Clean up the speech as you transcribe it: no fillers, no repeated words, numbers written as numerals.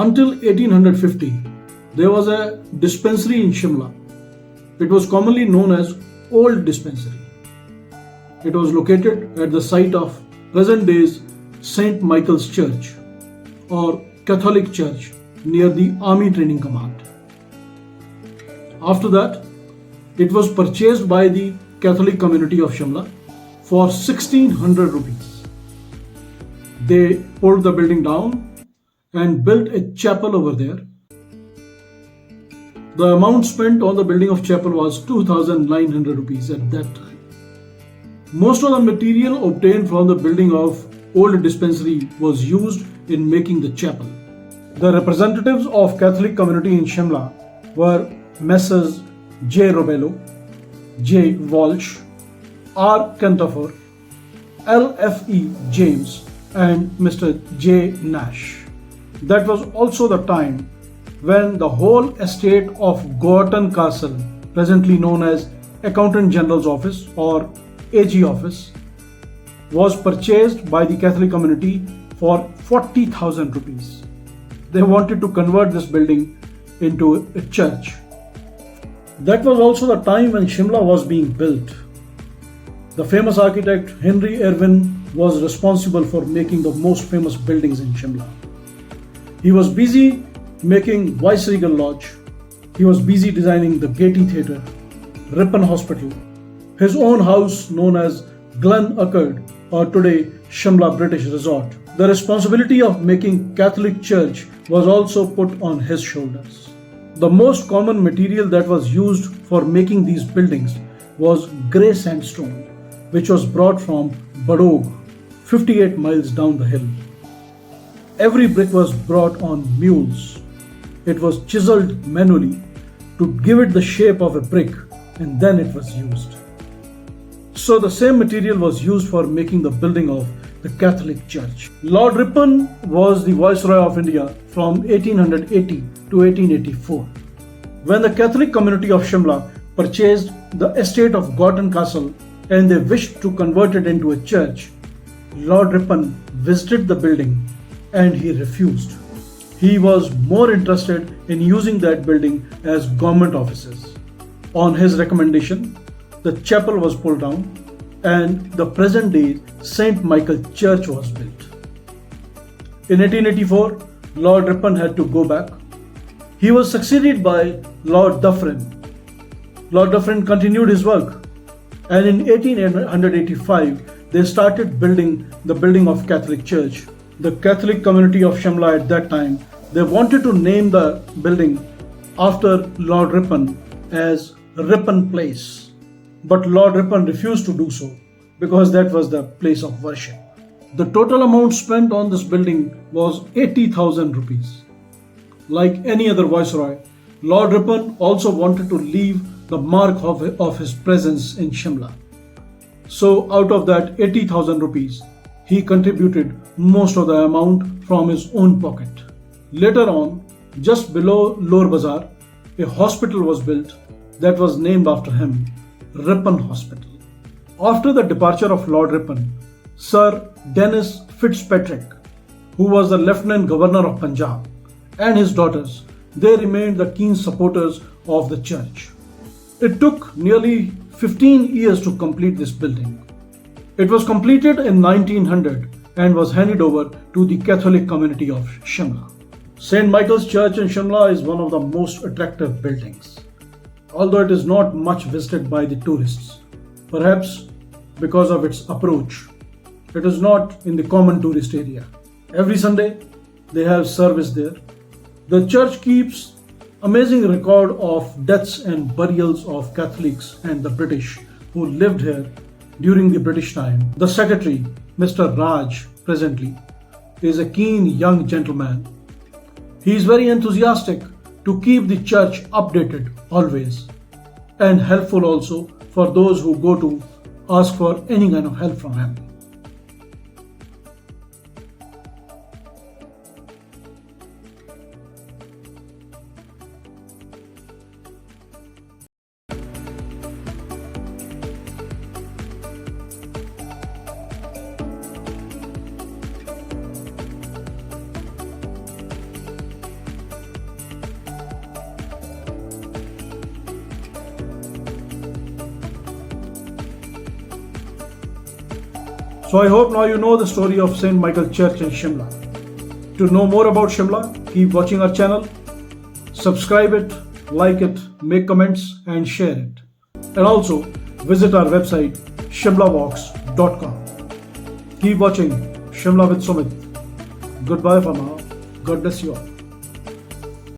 Until 1850, there was a dispensary in Shimla. It was commonly known as Old Dispensary. It was located at the site of present day's St. Michael's Church or Catholic Church near the Army Training Command. After that, it was purchased by the Catholic community of Shimla for 1600 rupees. They pulled the building down and built a chapel over there. The amount spent on the building of chapel was 2900 rupees at that time. Most of the material obtained from the building of Old Dispensary was used in making the chapel. The representatives of Catholic community in Shimla were Messrs. J. Robello, J. Walsh, R. Cantafor, L. F. E. James and Mr. J. Nash. That was also the time when the whole estate of Gorton Castle, presently known as Accountant General's Office or AG Office, was purchased by the Catholic community for 40,000 rupees. They wanted to convert this building into a church. That was also the time when Shimla was being built. The famous architect Henry Irwin was responsible for making the most famous buildings in Shimla. He was busy making Viceregal Lodge. He was busy designing the Gaiety Theatre, Ripon Hospital, his own house known as Glen Urquhart or today Shimla British Resort. The responsibility of making Catholic Church was also put on his shoulders. The most common material that was used for making these buildings was grey sandstone, which was brought from Badog, 58 miles down the hill. Every brick was brought on mules. It was chiseled manually to give it the shape of a brick, and then it was used. So the same material was used for making the building of the Catholic Church. Lord Ripon was the Viceroy of India from 1880 to 1884. When the Catholic community of Shimla purchased the estate of Gorton Castle and they wished to convert it into a church, Lord Ripon visited the building and he refused. He was more interested in using that building as government offices. On his recommendation, the chapel was pulled down and the present day St. Michael Church was built. In 1884, Lord Ripon had to go back. He was succeeded by Lord Dufferin. Lord Dufferin continued his work, and in 1885 they started building the building of Catholic Church. The Catholic community of Shimla at that time, they wanted to name the building after Lord Ripon as Ripon Place. But Lord Ripon refused to do so because that was the place of worship. The total amount spent on this building was 80,000 rupees. Like any other viceroy, Lord Ripon also wanted to leave the mark of his presence in Shimla. So out of that 80,000 rupees, he contributed most of the amount from his own pocket. Later on, just below Lower Bazaar, a hospital was built that was named after him, Ripon Hospital. After the departure of Lord Ripon, Sir Dennis Fitzpatrick, who was the Lieutenant Governor of Punjab, and his daughters, they remained the keen supporters of the church. It took nearly 15 years to complete this building. It was completed in 1900 and was handed over to the Catholic community of Shimla. St. Michael's Church in Shimla is one of the most attractive buildings, although it is not much visited by the tourists, perhaps because of its approach. It is not in the common tourist area. Every Sunday, they have service there. The church keeps amazing record of deaths and burials of Catholics and the British who lived here during the British time. The secretary, Mr. Raj, presently, is a keen young gentleman. He is very enthusiastic to keep the church updated always, and helpful also for those who go to ask for any kind of help from him. So I hope now you know the story of St. Michael Church in Shimla. To know more about Shimla, keep watching our channel, subscribe it, like it, make comments and share it. And also visit our website shimlawalks.com. Keep watching Shimla with Sumit. Goodbye for now. God bless you all.